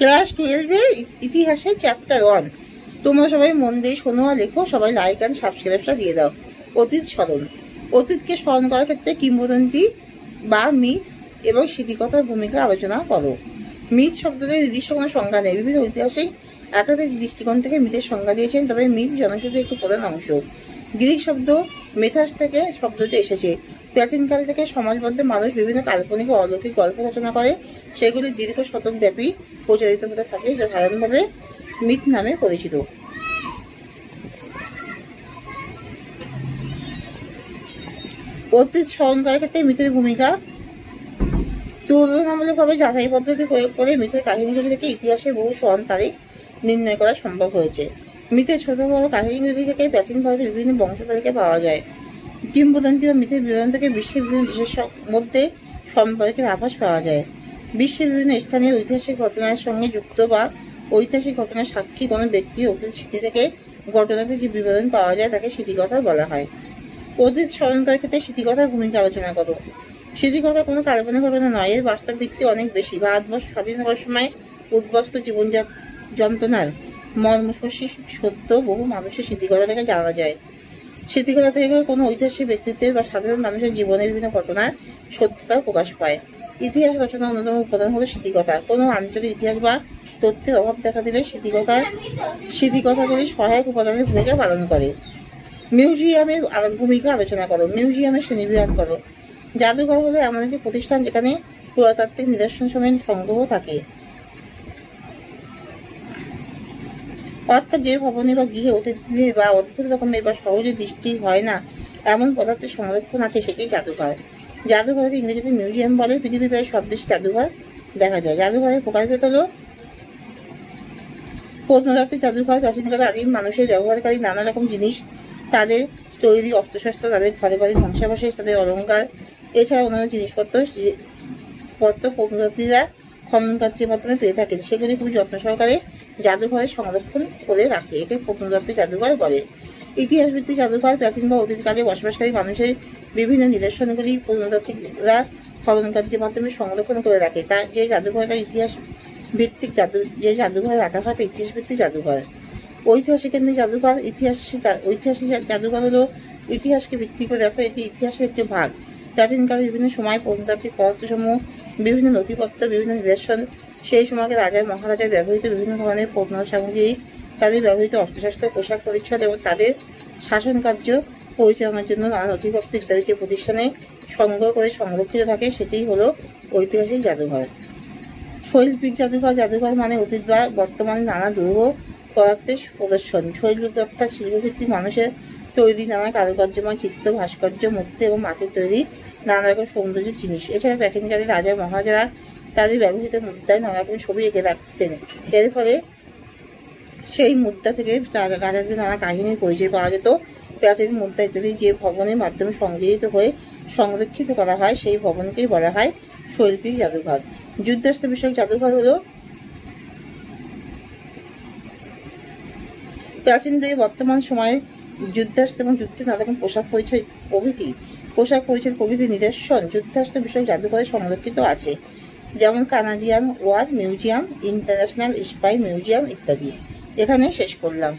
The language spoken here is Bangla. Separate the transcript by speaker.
Speaker 1: ক্লাস 12-এর ইতিহাসে চ্যাপ্টার 1। তোমরা সবাই মন দিয়ে শোনো আর লেখো, সবাই লাইক অ্যান্ড সাবস্ক্রাইবটা দিয়ে দাও। অতীত স্মরণ। অতীতকে স্মরণ করার ক্ষেত্রে কিংবদন্তি বা মিথ এবং স্মৃতিকথার ভূমিকা আলোচনা করো। মিথ শব্দটির নির্দিষ্ট কোনো সংজ্ঞা নেই। বিভিন্ন ঐতিহাসিক একাধিক দৃষ্টিকোণ থেকে মিথের সংজ্ঞা দিয়েছেন, তবে মিথ জনশ্রুতির একটি প্রধান অংশ। গ্রিক শব্দ মেথাস থেকে শব্দটি এসেছে। প্রাচীনকাল থেকে সমাজবদ্ধ মানুষ বিভিন্ন কাল্পনিক ও অলৌকিক গল্প রচনা করে, সেগুলি দীর্ঘ শতকব্যাপী প্রচারিত হতে থাকে, যা সাধারণভাবে মিথ নামে পরিচিত। অতীত স্মরণ করার ক্ষেত্রে মিথের ভূমিকা। তুলনামূলকভাবে যাচাই পদ্ধতি প্রয়োগ করে মিথের কাহিনীগুলি থেকে ইতিহাসের বহু সন তারিখ নির্ণয় করা সম্ভব হয়েছে। মিথের ছোট বড় কাহিনীগুলি থেকে প্রাচীন ভারতের বিভিন্ন বংশ তালিকা পাওয়া যায়। কিংবদন্তি বা মিথের বিবরণ থেকে বিশ্বের বিভিন্ন দেশের মধ্যে সম্পর্কের আভাস পাওয়া যায়। বিশ্বের বিভিন্ন স্থানীয় ঐতিহাসিক ঘটনার সঙ্গে যুক্ত বা ঐতিহাসিক ঘটনার সাক্ষী কোনো ব্যক্তির অতীত স্মৃতি থেকে ঘটনাতে যে বিবরণ পাওয়া যায় তাকে স্মৃতিকথা বলা হয়। অতীত স্মরণ করার ক্ষেত্রে স্মৃতিকথার ভূমিকা আলোচনা করো। স্মৃতিকথা কোনো কাল্পনিক ঘটনা নয়, এর বাস্তব ভিত্তি অনেক বেশি। ভারতবর্ষ স্বাধীন হওয়ার সময় উদ্বাস্তু জীবন যন্ত্রণার মর্মস্পর্শী সত্য বহু মানুষের স্মৃতিকথা থেকে জানা যায়। স্মৃতিকথা থেকে কোনো ঐতিহাসিক ব্যক্তিত্বের বা সাধারণ মানুষের জীবনের বিভিন্ন ঘটনার সত্যতা প্রকাশ পায়। ইতিহাস রচনার অন্যতম উপাদান হলো স্মৃতিকথা। কোনো আঞ্চলিক ইতিহাস বা তথ্যের অভাব দেখা দিলে স্মৃতিকথাগুলি সহায়ক উপাদানের ভূমিকা পালন করে। মিউজিয়ামের ভূমিকা আলোচনা করো। মিউজিয়ামের শ্রেণীবিভাগ করো। জাদুঘর হলো এমন একটি প্রতিষ্ঠান যেখানে পুরাতাত্ত্বিক নিদর্শন সময় সংগ্রহ থাকে, অর্থাৎ যে ভবনে বা গৃহে অতীতের বা অদ্ভুত রকমের বা সহজে দৃষ্টি হয় না এমন পদার্থের সংরক্ষণ আছে, সেটি জাদুঘর। জাদুঘরকে ইংরেজিতে মিউজিয়াম বলে। পৃথিবীর প্রায় সব দেশে জাদুঘর দেখা যায়। জাদুঘরের প্রকারভেদ হলো প্রত্নতাত্ত্বিক জাদুঘর। প্রাচীনকালে আদিম মানুষের ব্যবহারকারী নানা রকম জিনিস, তাদের তৈরি অস্ত্রশস্ত্র, তাদের ঘরে বাড়ি ধ্বংসাবশেষ, তাদের অলঙ্কার, এছাড়া অন্যান্য জিনিসপত্র প্রত্নতাত্ত্বিকরা খনন কার্যের মাধ্যমে পেয়ে থাকেন, সেগুলি খুব যত্ন সহকারে জাদুঘরে সংরক্ষণ করে রাখে। একে প্রত্নতাত্ত্বিক জাদুঘর বলে। ইতিহাসভিত্তিক জাদুঘর প্রাচীন বা অতীতকালে বসবাসকারী মানুষের বিভিন্ন নিদর্শনগুলি প্রত্নতাত্ত্বিকরা খনন কার্যের মাধ্যমে সংরক্ষণ করে রাখে। তার যে জাদুঘর তার ইতিহাস ভিত্তিক যে জাদুঘরে রাখা হয় তা ইতিহাস ভিত্তিক জাদুঘর। ঐতিহাসিক কেন্দ্রিক জাদুঘর। ঐতিহাসিক জাদুঘর হলো ইতিহাসকে ভিত্তি করে, অর্থাৎ এটি ইতিহাসের একটি ভাগ। প্রাচীনকালে বিভিন্ন সময় প্রত্নতাত্ত্বিক পদার্থসমূহ, বিভিন্ন নথিপত্র, বিভিন্ন নিদর্শন, সেই সময়কে রাজা মহারাজার ব্যবহৃত বিভিন্ন ধরনের প্রত্ন সামগ্রী, তাদের ব্যবহৃত অস্ত্রশস্ত্র, পোশাক পরিচ্ছদ এবং তাদের শাসন কার্য পরিচালনার জন্য নানা নথিপত্র ইত্যাদিকে প্রতিষ্ঠানে সংগ্রহ করে সংরক্ষিত থাকে, সেটিই হলো ঐতিহাসিক জাদুঘর। শৈল্পিক জাদুঘর। জাদুঘর মানে অতীত বা বর্তমানে নানা দুর্গ পদার্থের প্রদর্শন। শৈল্পিক অর্থাৎ শিল্পভিত্তিক মানুষের তৈরি নানা কারুকার্যময় চিত্র, ভাস্কর্য, মূর্তি এবং মাটির তৈরি নানা রকম সৌন্দর্য জিনিস। এছাড়া প্রাচীনকালে রাজা মহারাজারা তাদের ব্যবহৃত মুদ্রায় নানা রকম ছবি এঁকে রাখতেন। এর ফলে সেই মুদ্রা থেকে রাজাদের নানা কাহিনীর পরিচয় পাওয়া যেত। প্রাচীন মুদ্রা ইত্যাদি যে ভবনের মাধ্যমে সংগৃহীত হয়ে সংরক্ষিত করা হয়, সেই ভবনকেই বলা হয় শৈল্পিক জাদুঘর। যুদ্ধাস্ত্র বিষয়ক জাদুঘর হলো প্রাচীন থেকে বর্তমান সময়ে যুদ্ধাস্ত্র এবং যুদ্ধের নানা রকম পোশাক পরিচ্ছদ প্রভৃতি নিদর্শন যুদ্ধাস্ত্র বিষয়ক জাদুঘরে সংরক্ষিত আছে, যেমন Canadian war museum, international spy museum ইত্যাদি। এখানে শেষ করলাম।